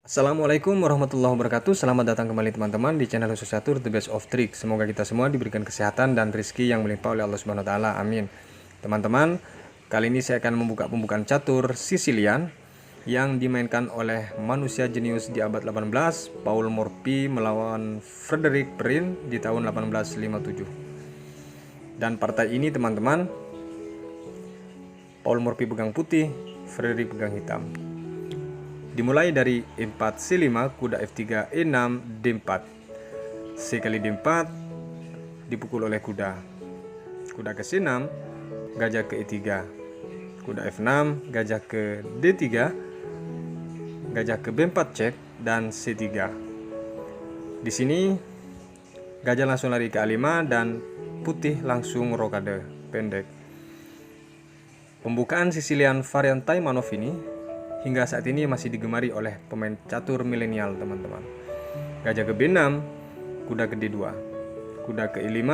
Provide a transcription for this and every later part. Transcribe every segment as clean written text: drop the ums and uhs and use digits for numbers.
Assalamualaikum warahmatullahi wabarakatuh. Selamat datang kembali teman-teman di channel khusus catur The Best of Trick. Semoga kita semua diberikan kesehatan dan rezeki yang melimpah oleh Allah Subhanahu wa taala. Amin. Teman-teman, kali ini saya akan membuka pembukaan catur Sicilian yang dimainkan oleh manusia jenius di abad 18, Paul Morphy melawan Frederick Perrin di tahun 1857. Dan partai ini teman-teman, Paul Morphy pegang putih, Frederick pegang hitam. Dimulai dari E4 C5, kuda F3 E6 D4, C kali D4 dipukul oleh kuda ke C6, gajah ke E3, kuda F6, gajah ke D3, gajah ke B4 cek dan C3. Di sini gajah langsung lari ke A5 dan putih langsung rokade pendek. Pembukaan Sicilian varian Taimanov ini hingga saat ini masih digemari oleh pemain catur milenial teman-teman. Gajah ke B6, kuda ke D2, kuda ke E5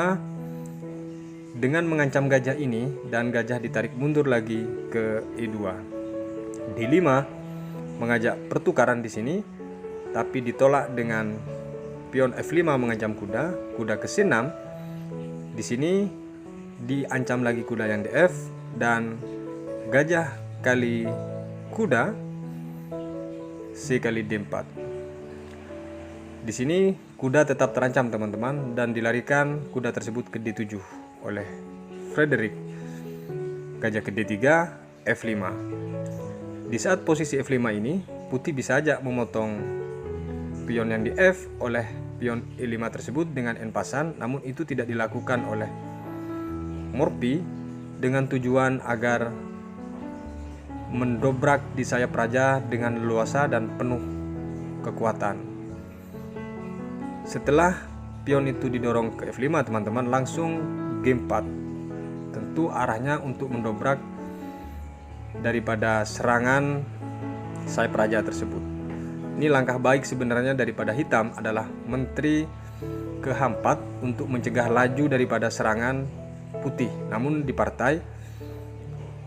dengan mengancam gajah ini dan gajah ditarik mundur lagi ke E2. D5 mengajak pertukaran di sini tapi ditolak dengan pion F5 mengancam kuda ke C6. Di sini diancam lagi kuda yang DF dan gajah kali kuda C kali D4. Di sini kuda tetap terancam teman-teman dan dilarikan kuda tersebut ke D7 oleh Frederick. Gajah ke D3, F5. Di saat posisi F5 ini, putih bisa saja memotong pion yang di F oleh pion E5 tersebut dengan N pasan, namun itu tidak dilakukan oleh Morphy dengan tujuan agar mendobrak di sayap raja dengan leluasa dan penuh kekuatan. Setelah pion itu didorong ke F5 teman-teman, langsung G4. Tentu arahnya untuk mendobrak daripada serangan sayap raja tersebut. Ini langkah baik sebenarnya daripada hitam adalah menteri ke H4 untuk mencegah laju daripada serangan putih. Namun di partai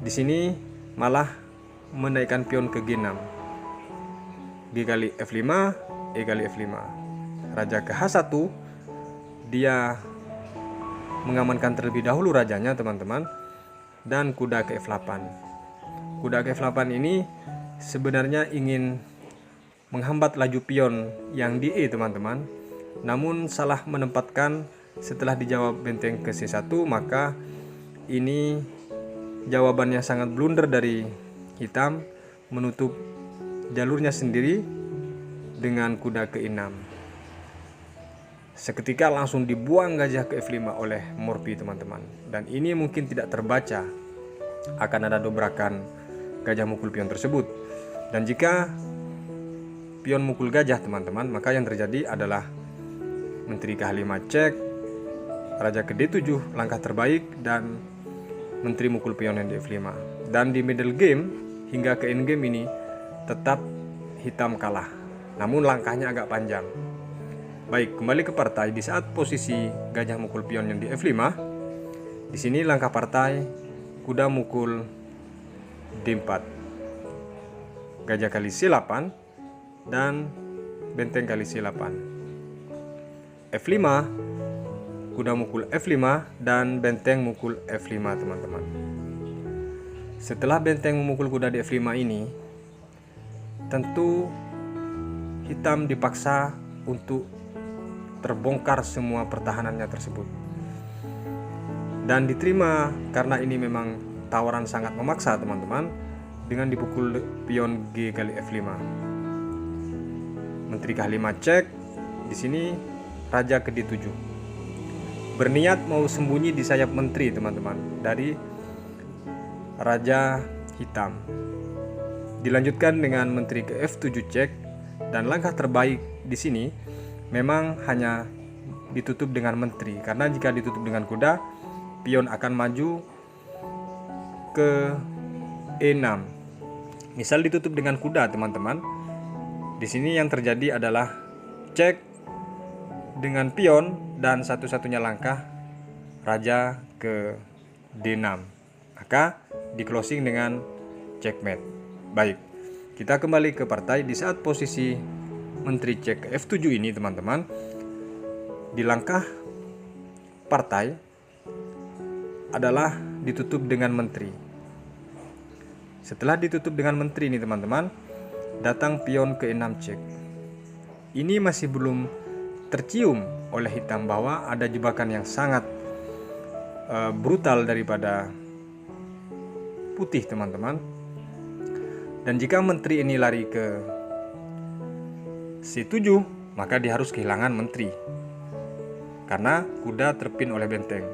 di sini malah menaikkan pion ke G6, G kali F5, E kali F5. Raja ke H1, dia mengamankan terlebih dahulu rajanya teman-teman, dan kuda ke F8. Kuda ke F8 ini sebenarnya ingin menghambat laju pion yang di E teman-teman, namun salah menempatkan. Setelah dijawab benteng ke C1, maka ini jawabannya sangat blunder dari hitam, menutup jalurnya sendiri dengan kuda ke E6. Seketika langsung dibuang gajah ke F5 oleh Morphy teman-teman. Dan ini mungkin tidak terbaca akan ada dobrakan gajah mukul pion tersebut. Dan jika pion mukul gajah teman-teman, maka yang terjadi adalah menteri ke H5 cek, raja ke D7 langkah terbaik, dan menteri mukul pion yang di F5. Dan di middle game hingga ke end game ini tetap hitam kalah, namun langkahnya agak panjang. Baik, kembali ke partai. Di saat posisi gajah mukul pion yang di F5, di sini langkah partai kuda mukul D4, gajah kali C8 dan benteng kali C8. F5, kuda mukul F5 dan benteng mukul F5 teman-teman. Setelah benteng memukul kuda di F5 ini, tentu hitam dipaksa untuk terbongkar semua pertahanannya tersebut. Dan diterima karena ini memang tawaran sangat memaksa teman-teman, dengan dipukul pion G kali F5. Menteri ke H5 cek. Di sini raja ke D7. Berniat mau sembunyi di sayap menteri teman-teman dari raja hitam. Dilanjutkan dengan menteri ke F7 cek, dan langkah terbaik di sini memang hanya ditutup dengan menteri, karena jika ditutup dengan kuda, pion akan maju ke E6. Misal ditutup dengan kuda teman-teman, di sini yang terjadi adalah cek dengan pion dan satu-satunya langkah raja ke D6, maka di closing dengan checkmate. Baik, Kita kembali ke partai. Di saat posisi menteri cek ke F7 ini teman-teman, di langkah partai adalah ditutup dengan menteri. Setelah ditutup dengan menteri ini teman-teman, datang pion ke 6 cek. Ini masih belum tercium oleh hitam bahwa ada jebakan yang sangat brutal daripada putih teman-teman. Dan jika menteri ini lari ke C7, maka dia harus kehilangan menteri karena kuda terpin oleh benteng.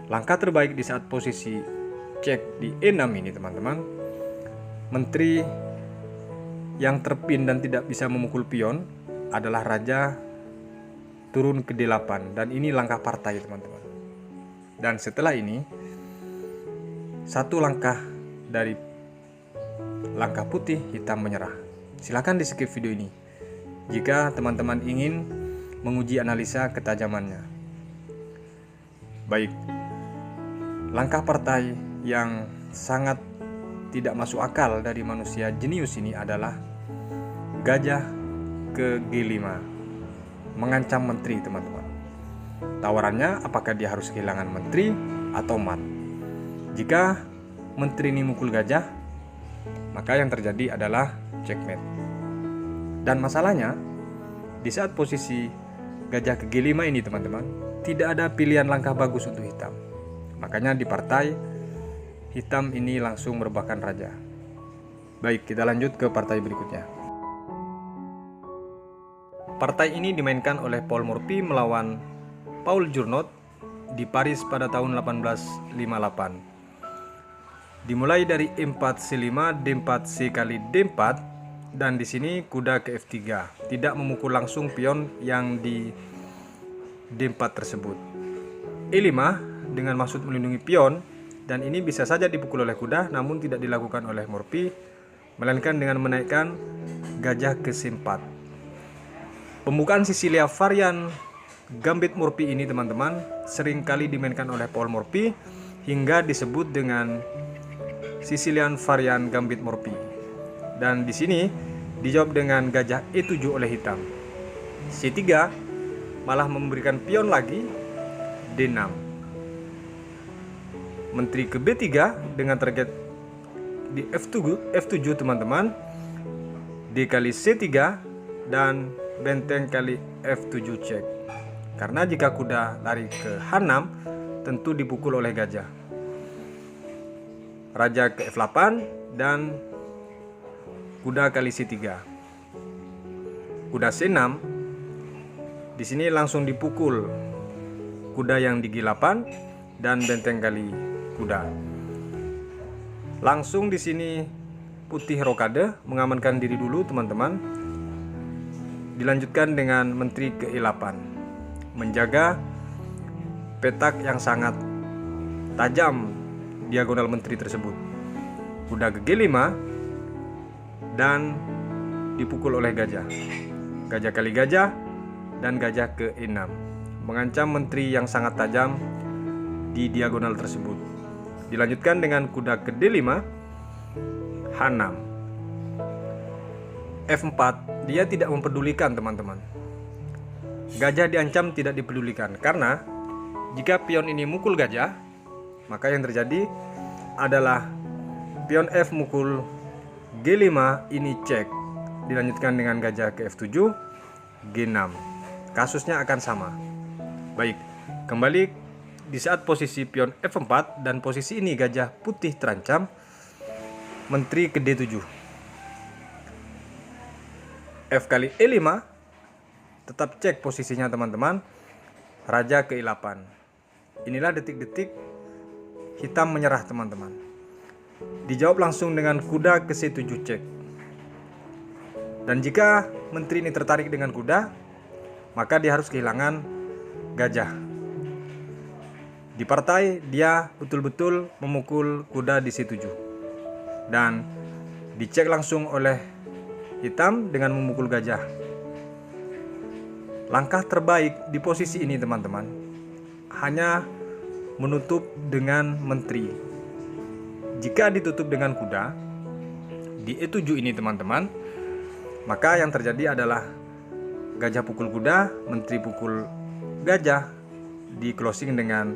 Langkah terbaik di saat posisi cek di E6 ini teman-teman, menteri yang terpin dan tidak bisa memukul pion adalah raja turun ke D8, dan ini langkah partai teman-teman. Dan setelah ini, satu langkah dari langkah putih, hitam menyerah. Silakan di skip video ini jika teman-teman ingin menguji analisa ketajamannya. Baik, langkah partai yang sangat tidak masuk akal dari manusia jenius ini adalah gajah ke G5, mengancam menteri teman-teman. Tawarannya apakah dia harus kehilangan menteri atau mat. Jika menteri ini mukul gajah, maka yang terjadi adalah checkmate. Dan masalahnya, di saat posisi gajah ke G5 ini teman-teman, tidak ada pilihan langkah bagus untuk hitam. Makanya di partai, hitam ini langsung merebahkan raja. Baik, kita lanjut ke partai berikutnya. Partai ini dimainkan oleh Paul Morphy melawan Paul Journoud di Paris pada tahun 1858. Dimulai dari E4 C5, D4 C kali D4, dan di sini kuda ke F3, tidak memukul langsung pion yang di D4 tersebut. E5 dengan maksud melindungi pion, dan ini bisa saja dipukul oleh kuda, namun tidak dilakukan oleh Morphy, melainkan dengan menaikkan gajah ke C4. Pembukaan Sisilia varian gambit Morphy ini teman-teman sering kali dimainkan oleh Paul Morphy hingga disebut dengan Sicilian varian gambit Morphy. Dan di sini dijawab dengan gajah E7 oleh hitam. C3 malah memberikan pion lagi D6. Menteri ke B3 dengan target di F7 teman-teman, D kali C3 dan benteng kali F7 cek. Karena jika kuda lari ke H6 tentu dipukul oleh gajah. Raja ke F8 dan kuda kali C3. Kuda C6 di sini langsung dipukul kuda yang di G8 dan benteng kali kuda. Langsung di sini putih rokade mengamankan diri dulu teman-teman. Dilanjutkan dengan menteri ke E8, menjaga petak yang sangat tajam diagonal menteri tersebut. Kuda ke G5 dan dipukul oleh gajah. Gajah kali gajah dan gajah ke E6, mengancam menteri yang sangat tajam di diagonal tersebut. Dilanjutkan dengan kuda ke D5, H6. F4, dia tidak mempedulikan teman-teman. Gajah diancam tidak dipedulikan karena jika pion ini mukul gajah, maka yang terjadi adalah pion F mukul G5, ini cek. Dilanjutkan dengan gajah ke F7, G6. Kasusnya akan sama. Baik, kembali di saat posisi pion F4 dan posisi ini gajah putih terancam, menteri ke D7. F kali E5, tetap cek posisinya teman-teman. Raja ke E8. Inilah detik-detik hitam menyerah teman-teman. Dijawab langsung dengan kuda ke C7 cek. Dan jika menteri ini tertarik dengan kuda, maka dia harus kehilangan gajah. Di partai dia betul-betul memukul kuda di C7. Dan dicek langsung oleh hitam dengan memukul gajah. Langkah terbaik di posisi ini teman-teman hanya menutup dengan menteri. Jika ditutup dengan kuda, di E7 ini teman-teman, maka yang terjadi adalah gajah pukul kuda, menteri pukul gajah, di closing dengan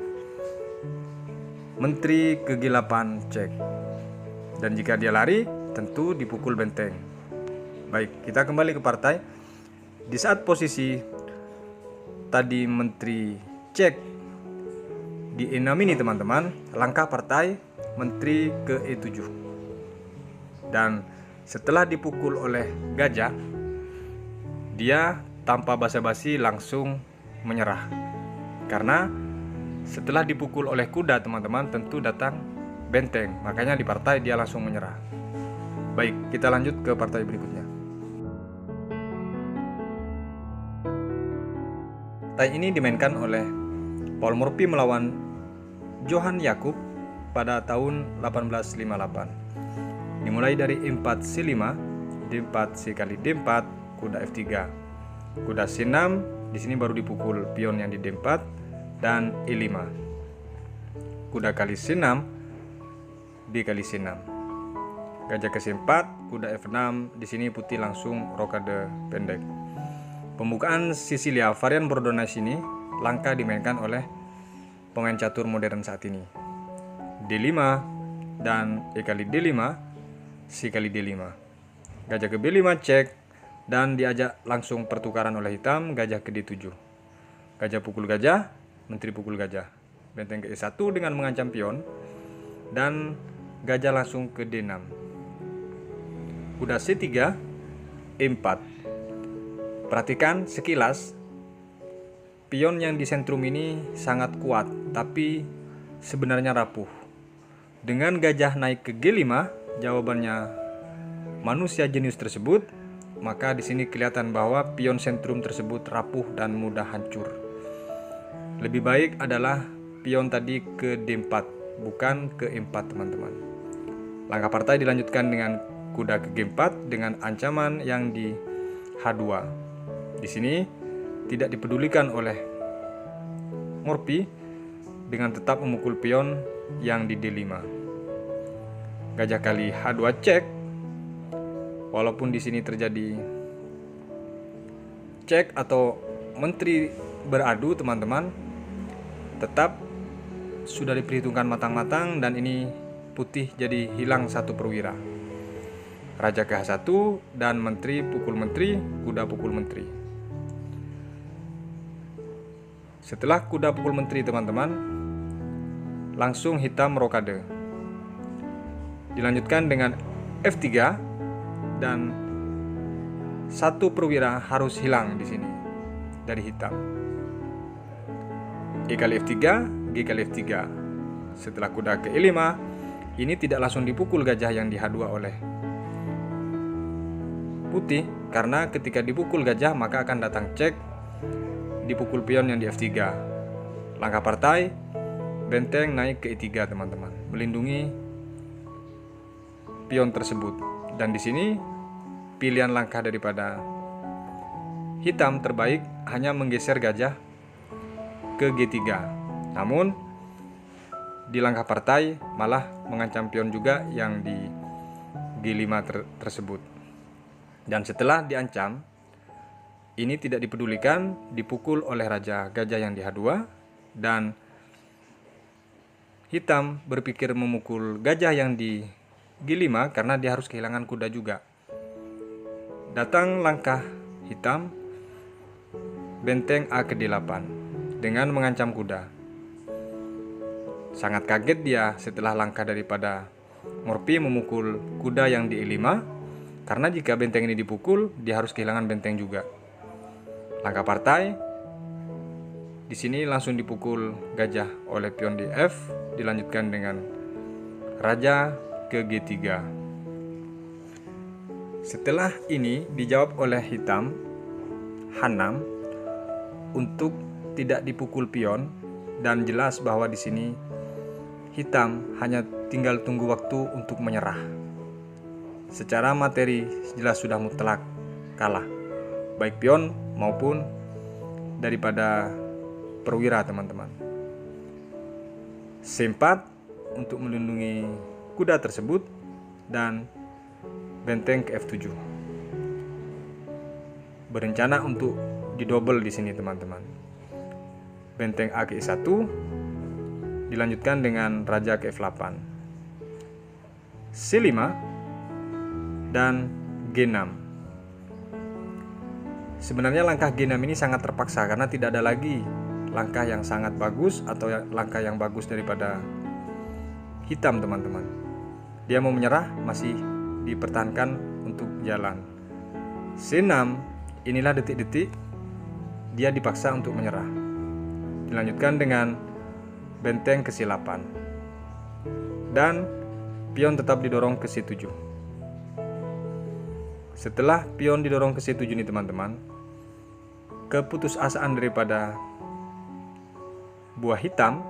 menteri ke G8 cek. Dan jika dia lari, tentu dipukul benteng. Baik, kita kembali ke partai. Di saat posisi tadi menteri cek di E6 ini teman-teman, langkah partai menteri ke E7. Dan setelah dipukul oleh gajah, dia tanpa basa-basi langsung menyerah. Karena setelah dipukul oleh kuda teman-teman, tentu datang benteng. Makanya di partai dia langsung menyerah. Baik, kita lanjut ke partai berikutnya. Partai ini dimainkan oleh Paul Morphy melawan Johan Jakub pada tahun 1858. Dimulai dari E4 C5, D4 C kali D4, kuda F3, kuda C6. Di sini baru dipukul pion yang di D4 dan E5. Kuda kali C6, B kali C6. Gajah ke C4, kuda F6. Di sini putih langsung rokade pendek. Pembukaan Sisilia varian Bordonnais ini langka dimainkan oleh pemain catur modern saat ini. D5 dan E kali D5, C kali D5. Gajah ke B5 cek dan diajak langsung pertukaran oleh hitam, gajah ke D7. Gajah pukul gajah, menteri pukul gajah. Benteng ke E1 dengan mengancam pion dan gajah langsung ke D6. Kuda C3, E4. Perhatikan sekilas, pion yang di sentrum ini sangat kuat, tapi sebenarnya rapuh. Dengan gajah naik ke G5, jawabannya manusia jenius tersebut, maka di sini kelihatan bahwa pion sentrum tersebut rapuh dan mudah hancur. Lebih baik adalah pion tadi ke D4, bukan ke E4 teman-teman. Langkah partai dilanjutkan dengan kuda ke G4 dengan ancaman yang di H2. Di sini tidak dipedulikan oleh Morphy dengan tetap memukul pion yang di D5. Gajah kali H2 cek. Walaupun di sini terjadi cek atau menteri beradu teman-teman, tetap sudah diperhitungkan matang-matang dan ini putih jadi hilang satu perwira. Raja ke H1 dan menteri pukul menteri, kuda pukul menteri. Setelah kuda pukul menteri teman-teman, langsung hitam rokade. Dilanjutkan dengan F3 dan satu perwira harus hilang di sini dari hitam. E kali F3, G kali F3. Setelah kuda ke E5, ini tidak langsung dipukul gajah yang di H2 oleh putih, karena ketika dipukul gajah maka akan datang cek, dipukul pion yang di F3. Langkah partai, benteng naik ke E3 teman-teman, melindungi pion tersebut. Dan di sini pilihan langkah daripada hitam terbaik hanya menggeser gajah ke G3. Namun di langkah partai malah mengancam pion juga yang di G5 tersebut. Dan setelah diancam, ini tidak dipedulikan, dipukul oleh raja gajah yang di H2 dan hitam berpikir memukul gajah yang di G5 karena dia harus kehilangan kuda juga. Datang langkah hitam, benteng A ke D8 dengan mengancam kuda. Sangat kaget dia setelah langkah daripada Morphy memukul kuda yang di E5, karena jika benteng ini dipukul, dia harus kehilangan benteng juga. Langkah partai, di sini langsung dipukul gajah oleh pion di F, dilanjutkan dengan raja ke G3. Setelah ini dijawab oleh hitam H6 untuk tidak dipukul pion, dan jelas bahwa di sini hitam hanya tinggal tunggu waktu untuk menyerah. Secara materi jelas sudah mutlak kalah, baik pion maupun daripada perwira teman-teman. C4 untuk melindungi kuda tersebut, dan benteng ke F7. Berencana untuk didouble di sini teman-teman. Benteng A ke E1, dilanjutkan dengan raja ke F8, C5, dan G6. Sebenarnya langkah G6 ini sangat terpaksa karena tidak ada lagi langkah yang sangat bagus atau langkah yang bagus daripada hitam teman-teman. Dia mau menyerah, masih dipertahankan untuk jalan. C6, inilah detik-detik dia dipaksa untuk menyerah. Dilanjutkan dengan benteng ke C8. Dan pion tetap didorong ke C7. Setelah pion didorong ke C7 ini teman-teman, keputusasaan daripada buah hitam,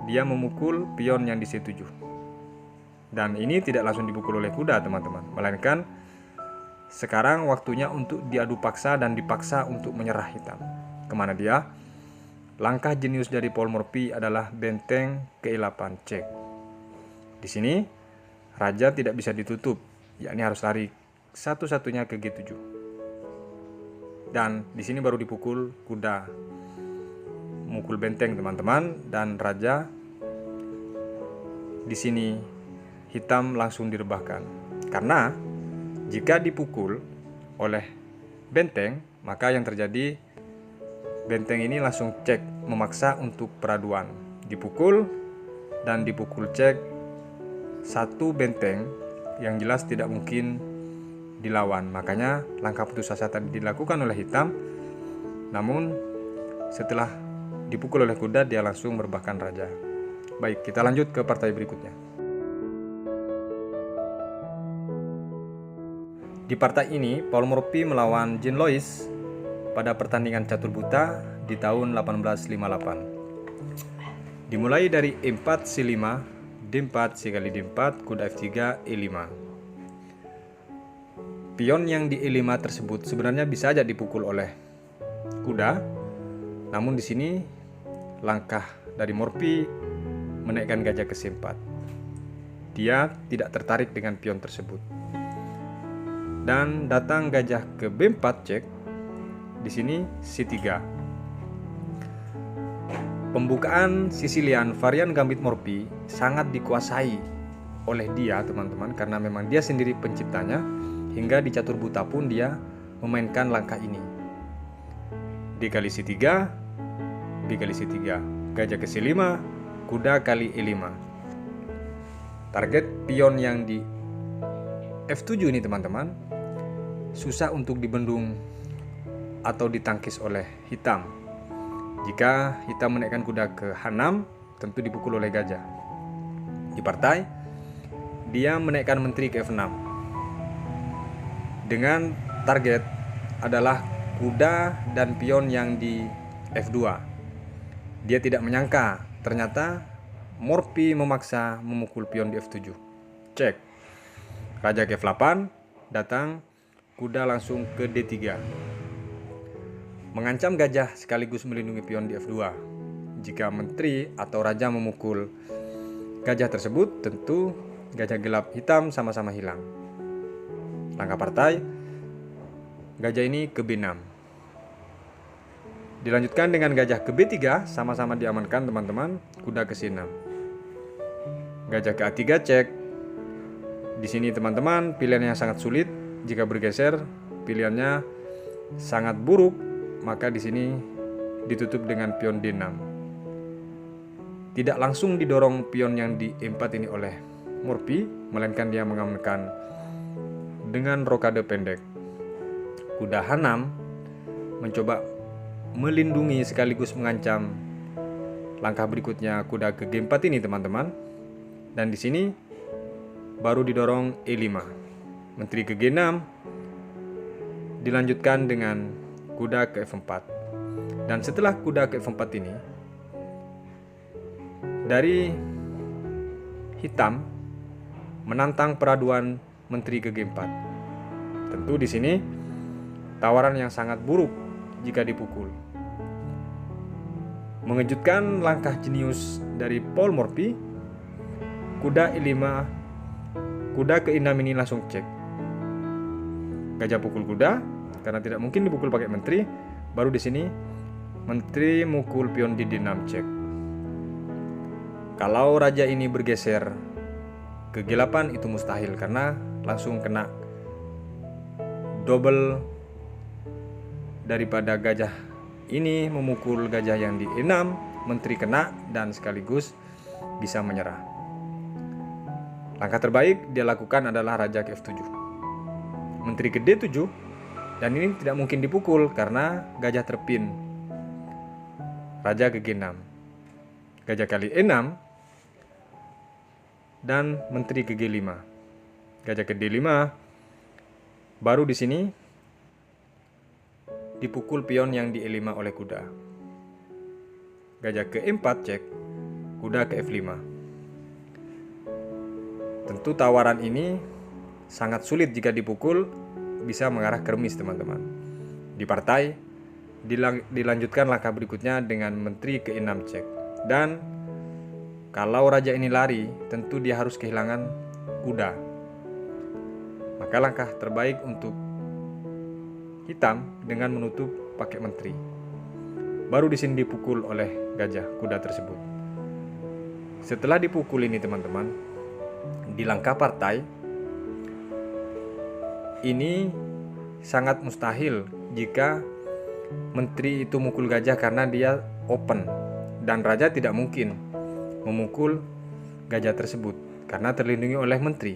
dia memukul pion yang di C7. Dan ini tidak langsung dipukul oleh kuda teman-teman, melainkan sekarang waktunya untuk diadu paksa dan dipaksa untuk menyerah hitam. Kemana dia? Langkah jenius dari Paul Morphy adalah benteng ke E8 cek. Di sini raja tidak bisa ditutup, yakni harus lari satu-satunya ke G7. Dan di sini baru dipukul kuda, mukul benteng teman-teman, dan raja di sini hitam langsung direbahkan. Karena jika dipukul oleh benteng, maka yang terjadi benteng ini langsung cek, memaksa untuk peraduan. Dipukul dan dipukul cek, satu benteng yang jelas tidak mungkin dilawan. Makanya langkah putus asa tadi dilakukan oleh hitam. Namun setelah dipukul oleh kuda, dia langsung merebahkan raja. Baik, kita lanjut ke partai berikutnya. Di partai ini, Paul Morphy melawan Jean Louis pada pertandingan catur buta di tahun 1858. Dimulai dari E4, C5, D4, C kali D4, kuda F3, E5. Pion yang di E5 tersebut sebenarnya bisa saja dipukul oleh kuda, namun di sini langkah dari Morphy menaikkan gajah ke C4. Dia tidak tertarik dengan pion tersebut. Dan datang gajah ke B4 cek. Di sini C3. Pembukaan Sicilian varian gambit Morphy sangat dikuasai oleh dia teman-teman, karena memang dia sendiri penciptanya. Hingga di catur buta pun dia memainkan langkah ini. D kali C3, B kali C3, gajah ke C5, kuda kali E5. Target pion yang di F7 ini teman-teman susah untuk dibendung atau ditangkis oleh hitam. Jika hitam menaikkan kuda ke H6, tentu dipukul oleh gajah. Di partai, dia menaikkan menteri ke F6 dengan target adalah kuda dan pion yang di F2. Dia tidak menyangka ternyata Morphy memaksa memukul pion di F7. Cek. Raja ke F8, datang, kuda langsung ke D3. Mengancam gajah sekaligus melindungi pion di F2. Jika menteri atau raja memukul gajah tersebut, tentu gajah gelap hitam sama-sama hilang. Langkah partai, gajah ini ke B6. Dilanjutkan dengan gajah ke B3, sama-sama diamankan teman-teman, kuda ke C6. Gajah ke A3 cek. Di sini teman-teman, pilihannya sangat sulit. Jika bergeser, pilihannya sangat buruk, maka di sini ditutup dengan pion D6. Tidak langsung didorong pion yang di E4 ini oleh Morphy, melainkan dia mengamankan dengan rokade pendek. Kuda H6 mencoba melindungi sekaligus mengancam langkah berikutnya kuda ke G4 ini teman-teman. Dan di sini baru didorong E5. Menteri ke G6, dilanjutkan dengan kuda ke F4. Dan setelah kuda ke F4 ini, dari hitam menantang peraduan menteri ke G4. Tentu di sini tawaran yang sangat buruk jika dipukul. Mengejutkan langkah jenius dari Paul Morphy, kuda E5, kuda ke E6 ini langsung cek. gajah pukul kuda, karena tidak mungkin dipukul pakai menteri. Baru di sini menteri mukul pion di D6 cek. Kalau raja ini bergeser ke G8 itu mustahil karena langsung kena double daripada gajah ini memukul gajah yang di E6, menteri kena dan sekaligus bisa menyerah. Langkah terbaik dia lakukan adalah raja ke F7. Menteri ke D7 dan ini tidak mungkin dipukul karena gajah terpin. Raja ke G6. Gajah kali E6 dan menteri ke G5. Gajah ke D5. Baru di sini dipukul pion yang di E5 oleh kuda. Gajah ke E4 cek, kuda ke F5. Tentu tawaran ini sangat sulit jika dipukul, bisa mengarah ke remis teman-teman. Di partai dilanjutkan langkah berikutnya dengan menteri ke E6 cek. Dan kalau raja ini lari, tentu dia harus kehilangan kuda. Maka langkah terbaik untuk hitam dengan menutup pakai menteri. Baru di sini dipukul oleh gajah kuda tersebut. Setelah dipukul ini teman-teman, di langkah partai ini sangat mustahil jika menteri itu mukul gajah karena dia open dan raja tidak mungkin memukul gajah tersebut karena terlindungi oleh menteri.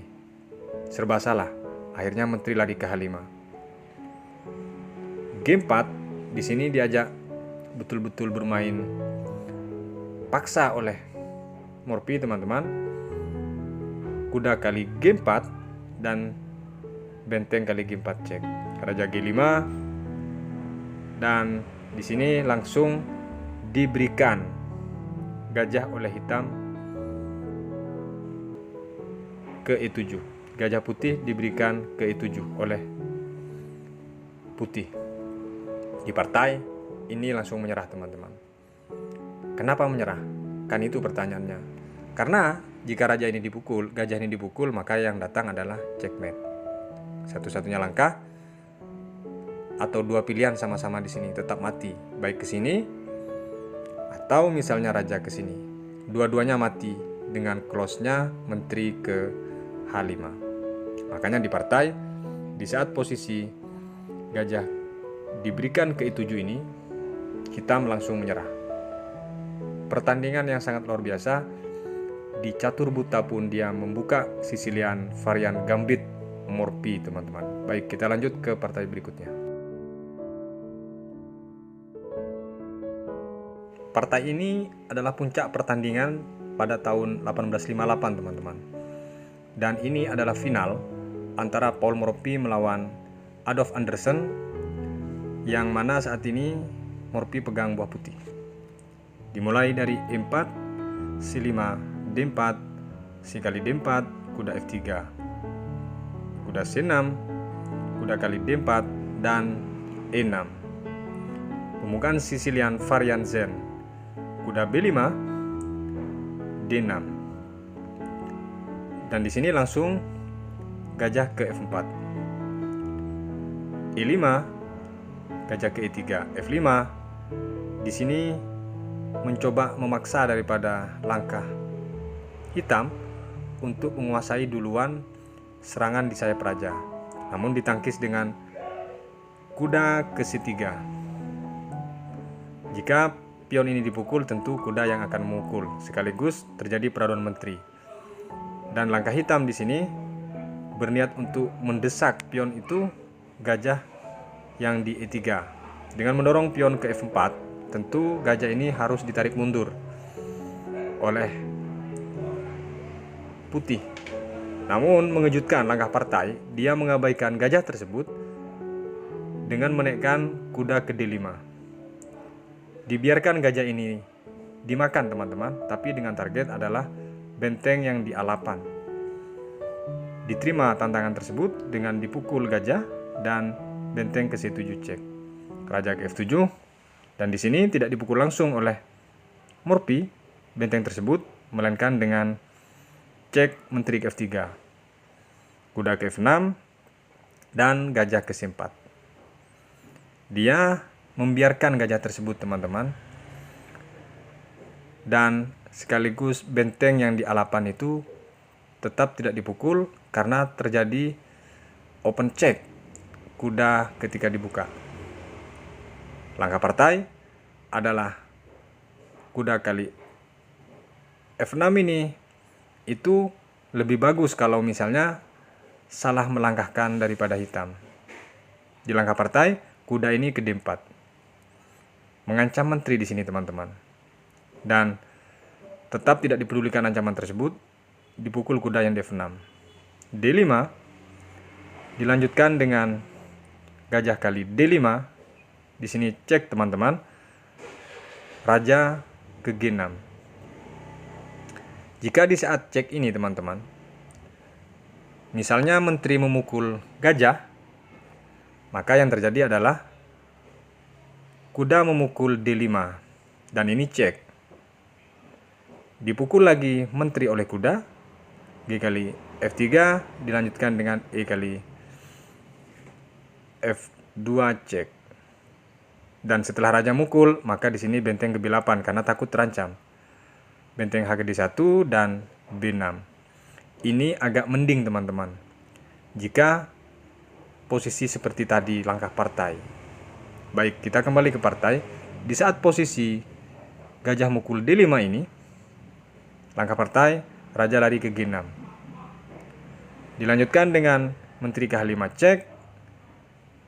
Serba salah. Akhirnya menteri lari ke H5. G4 di sini diajak betul-betul bermain paksa oleh Morphy teman-teman. Kuda kali G4 dan benteng kali G4 cek. Raja G5 dan di sini langsung diberikan gajah oleh hitam ke E7. Gajah putih diberikan ke E7 oleh putih. Di partai ini langsung menyerah teman-teman. Kenapa menyerah? Kan itu pertanyaannya. Karena jika raja ini dipukul, gajah ini dipukul, maka yang datang adalah checkmate. Satu-satunya langkah atau dua pilihan sama-sama di sini, tetap mati, baik ke sini atau misalnya raja ke sini. Dua-duanya mati dengan close-nya menteri ke H5. Makanya di partai, di saat posisi gajah diberikan ke E7 ini, hitam langsung menyerah. Pertandingan yang sangat luar biasa. Di catur buta pun dia membuka Sicilian varian gambit Morphy teman-teman. Baik, kita lanjut ke partai berikutnya. Partai ini adalah puncak pertandingan pada tahun 1858 teman-teman. Dan ini adalah final antara Paul Morphy melawan Adolf Anderssen, yang mana saat ini Morphy pegang buah putih. Dimulai dari E4, C5, D4, C kali D4, kuda F3, kuda C6, kuda kali D4, dan E6. Pembukaan Sicilian varian Zen, kuda B5, D6. Dan di sini langsung gajah ke F4. E5, gajah ke E3, F5. Di sini mencoba memaksa daripada langkah hitam untuk menguasai duluan serangan di sayap raja. Namun ditangkis dengan kuda ke C3. Jika pion ini dipukul, tentu kuda yang akan memukul, sekaligus terjadi peraduan menteri. Dan langkah hitam di sini berniat untuk mendesak pion itu gajah yang di E3. Dengan mendorong pion ke F4, tentu gajah ini harus ditarik mundur oleh putih. Namun mengejutkan langkah partai, dia mengabaikan gajah tersebut dengan menaikkan kuda ke D5. Dibiarkan gajah ini dimakan teman-teman, tapi dengan target adalah benteng yang di A8. Diterima tantangan tersebut dengan dipukul gajah dan benteng ke C7 cek. Raja ke F7 dan di sini tidak dipukul langsung oleh Morphy benteng tersebut, melainkan dengan cek menteri ke F3. Kuda ke F6, dan gajah ke-4. Dia membiarkan gajah tersebut teman-teman, dan sekaligus benteng yang di A8 itu tetap tidak dipukul karena terjadi open check kuda ketika dibuka. Langkah partai adalah kuda kali F6 ini itu lebih bagus kalau misalnya salah melangkahkan daripada hitam. Di langkah partai, kuda ini ke D4. Mengancam menteri di sini teman-teman. Dan tetap tidak dipedulikan ancaman tersebut, dipukul kuda yang D6. D5 dilanjutkan dengan gajah kali D5. Di sini cek teman-teman. Raja ke G6. Jika di saat cek ini teman-teman, misalnya menteri memukul gajah, maka yang terjadi adalah kuda memukul D5 dan ini cek. Dipukul lagi menteri oleh kuda, G kali F3 dilanjutkan dengan E kali F2 cek. Dan setelah raja mukul, maka di sini benteng ke B8 karena takut terancam. Benteng HGD1 dan B6. Ini agak mending teman-teman. Jika posisi seperti tadi langkah partai. Baik, kita kembali ke partai. Di saat posisi gajah mukul D5 ini, langkah partai, raja lari ke G6. Dilanjutkan dengan menteri ke H5 cek.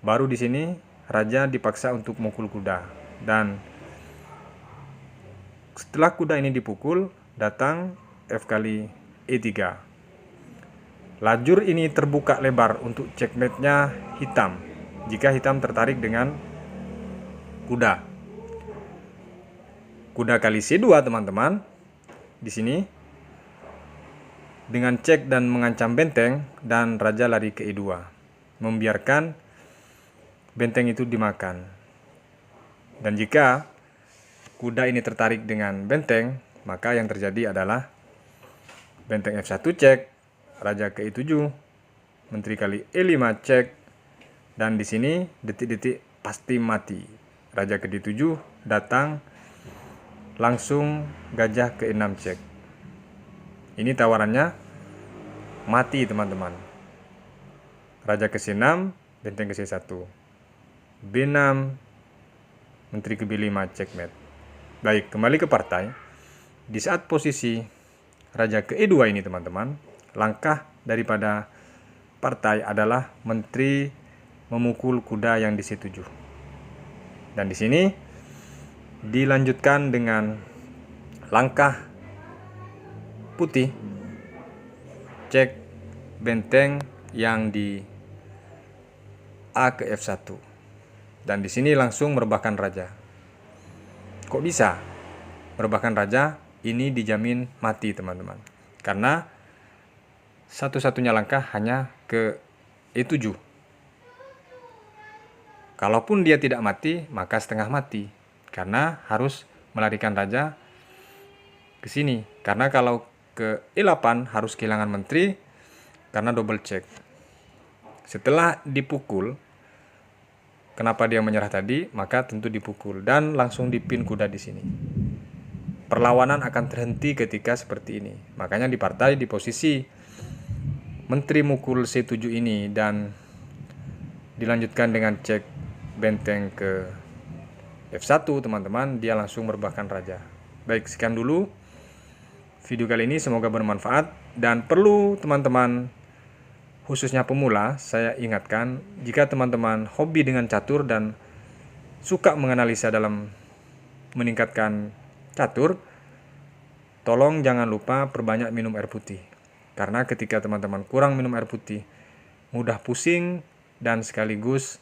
Baru di sini raja dipaksa untuk mukul kuda. Dan setelah kuda ini dipukul, datang F kali E3. Lajur ini terbuka lebar untuk checkmate-nya hitam. Jika hitam tertarik dengan kuda. Kuda kali C2 teman-teman. Di sini dengan cek dan mengancam benteng dan raja lari ke E2. Membiarkan benteng itu dimakan. Dan jika kuda ini tertarik dengan benteng, maka yang terjadi adalah benteng F1 cek, raja ke E7, menteri kali E5 cek, dan di sini detik-detik pasti mati. Raja ke D7 datang, langsung gajah ke E6 cek. Ini tawarannya mati teman-teman. Raja ke C6, benteng ke C1, B6, menteri ke B5 checkmate. Baik, kembali ke partai. Di saat posisi raja ke E2 ini teman-teman, langkah daripada partai adalah menteri memukul kuda yang di C7. Dan di sini dilanjutkan dengan langkah putih, cek benteng yang di A ke F1. Dan di sini langsung merebahkan raja. Kok bisa merebahkan raja? Ini dijamin mati teman-teman. Karena satu-satunya langkah hanya ke E7. Kalaupun dia tidak mati, maka setengah mati. Karena harus melarikan raja ke sini. Karena kalau ke E8 harus kehilangan menteri karena double check. Setelah dipukul, kenapa dia menyerah tadi? Maka tentu dipukul dan langsung dipin kuda di sini. Perlawanan akan terhenti ketika seperti ini. Makanya di partai di posisi menteri mukul C7 ini dan dilanjutkan dengan cek benteng ke F1 teman-teman, dia langsung merebahkan raja. Baik, sekian dulu video kali ini, semoga bermanfaat. Dan perlu teman-teman, khususnya pemula, saya ingatkan, jika teman-teman hobi dengan catur dan suka menganalisa dalam meningkatkan catur, tolong jangan lupa perbanyak minum air putih. Karena ketika teman-teman kurang minum air putih, mudah pusing dan sekaligus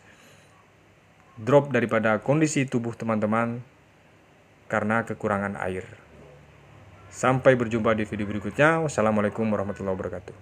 drop daripada kondisi tubuh teman-teman karena kekurangan air. Sampai berjumpa di video berikutnya. Wassalamualaikum warahmatullahi wabarakatuh.